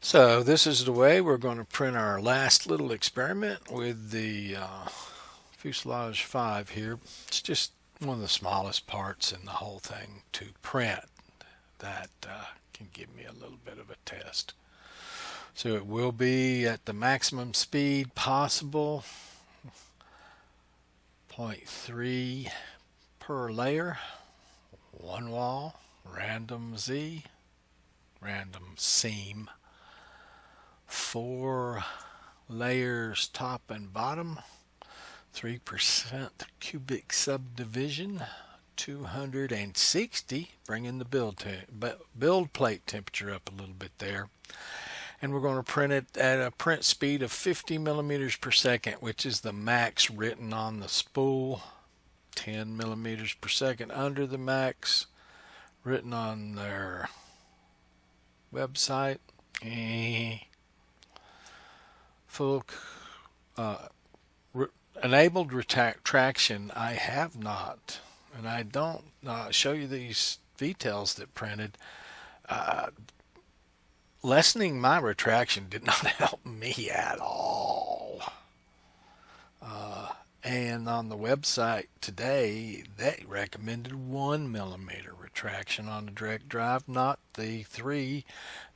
So this is the way we're going to print our last little experiment with the fuselage 5 here. It's just one of the smallest parts in the whole thing to print that can give me a little bit of a test. So it will be at the maximum speed possible, 0.3 per layer, one wall, random Z, random seam, 4 layers top and bottom, 3% cubic subdivision, 260, bringing the build plate temperature up a little bit there. And we're going to print it at a print speed of 50 millimeters per second, which is the max written on the spool. 10 millimeters per second under the max written on their website. Full enabled retraction I have not, and I don't show you these details that printed. Lessening my retraction did not help me at all. And on the website today, they recommended 1 millimeter retraction on the direct drive, not the 3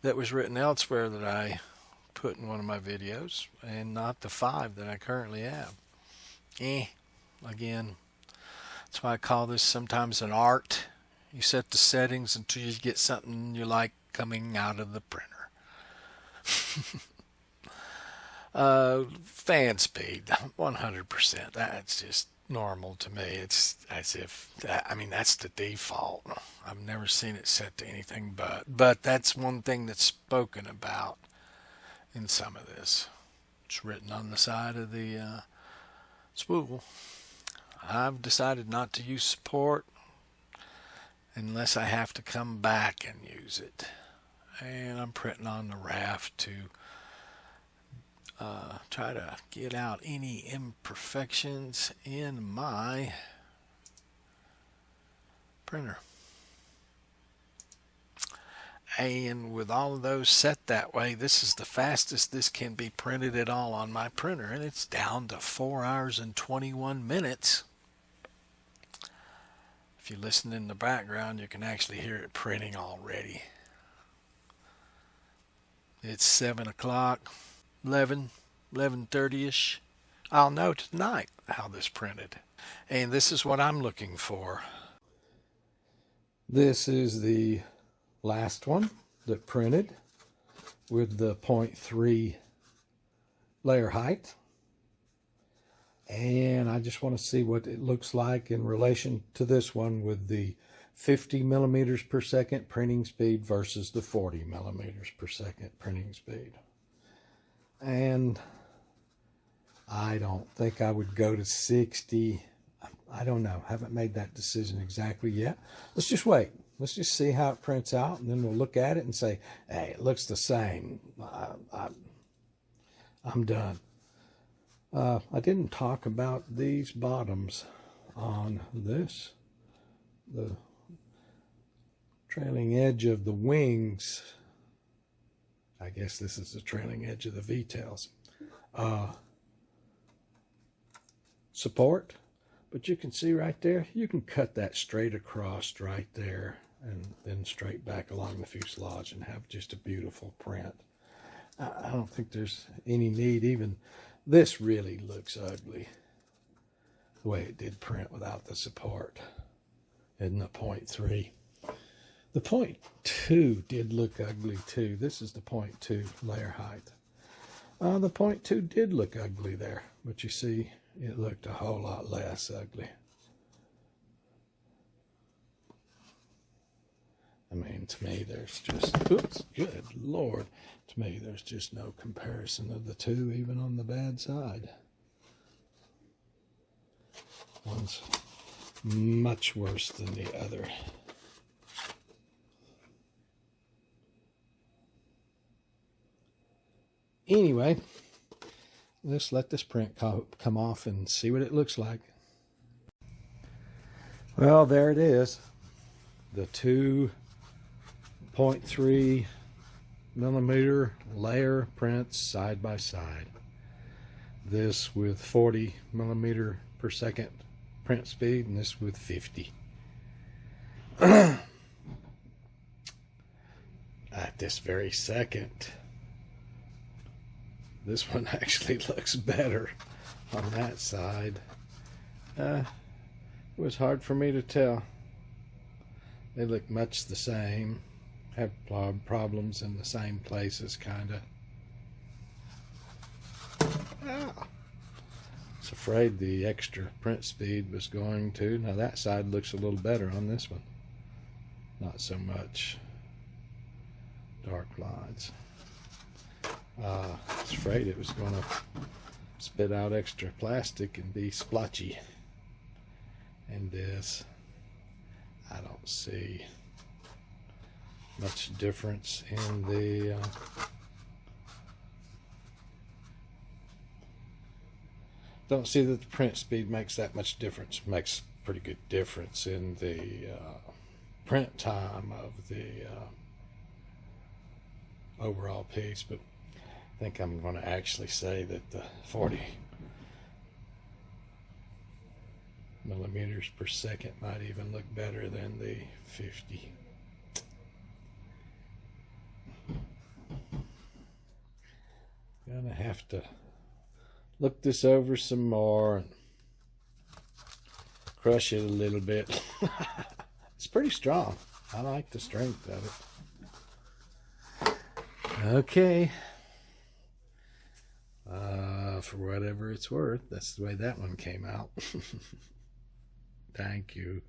that was written elsewhere that I put in one of my videos, and not the 5 that I currently have. Again, that's why I call this sometimes an art. You set the settings until you get something you like coming out of the printer. Fan speed, 100%. That's just normal to me. It's as if, that's the default. I've never seen it set to anything but that's one thing that's spoken about in some of this. It's written on the side of the spool. I've decided not to use support unless I have to come back and use it. And I'm printing on the raft to try to get out any imperfections in my printer. And with all of those set that way, this is the fastest this can be printed at all on my printer, and it's down to 4 hours and 21 minutes. If you listen in the background, you can actually hear it printing already. It's 7 o'clock, 11:30ish. I'll know tonight how this printed. And this is what I'm looking for. This is the last one that printed with the 0.3 layer height. And I just want to see what it looks like in relation to this one with the 50 millimeters per second printing speed versus the 40 millimeters per second printing speed. And I don't think I would go to 60. I don't know. Haven't made that decision exactly yet. Let's just wait. Let's just see how it prints out, and then we'll look at it and say, hey, it looks the same. I'm done. I didn't talk about these bottoms on this. The trailing edge of the wings, I guess this is the trailing edge of the V-tails. Support, but you can see right there, you can cut that straight across right there and then straight back along the fuselage and have just a beautiful print. I don't think there's any need. Even this really looks ugly the way it did print without the support in the 0.3. The 0.2 did look ugly too. This is the 0.2 layer height. The 0.2 did look ugly there, but you see it looked a whole lot less ugly. I mean, to me, there's just, oops, good Lord. To me, there's just no comparison of the two, even on the bad side. One's much worse than the other. Anyway, let's let this print come off and see what it looks like. Well, there it is. The 2.3 millimeter layer prints side by side. This with 40 millimeter per second print speed, and this with 50. At this very second, this one actually looks better on that side. It was hard for me to tell. They look much the same, have problems in the same places, kind of. I was afraid the extra print speed was going to. Now that side looks a little better on this one. Not so much dark lines. I was afraid it was going to spit out extra plastic and be splotchy. And this, I don't see much difference in the don't see that the print speed makes that much difference. Makes pretty good difference in the print time of the overall piece, but I think I'm going to actually say that the 40 millimeters per second might even look better than the 50. Gonna have to look this over some more and crush it a little bit. It's pretty strong. I like the strength of it. Okay. For whatever it's worth, that's the way that one came out. Thank you.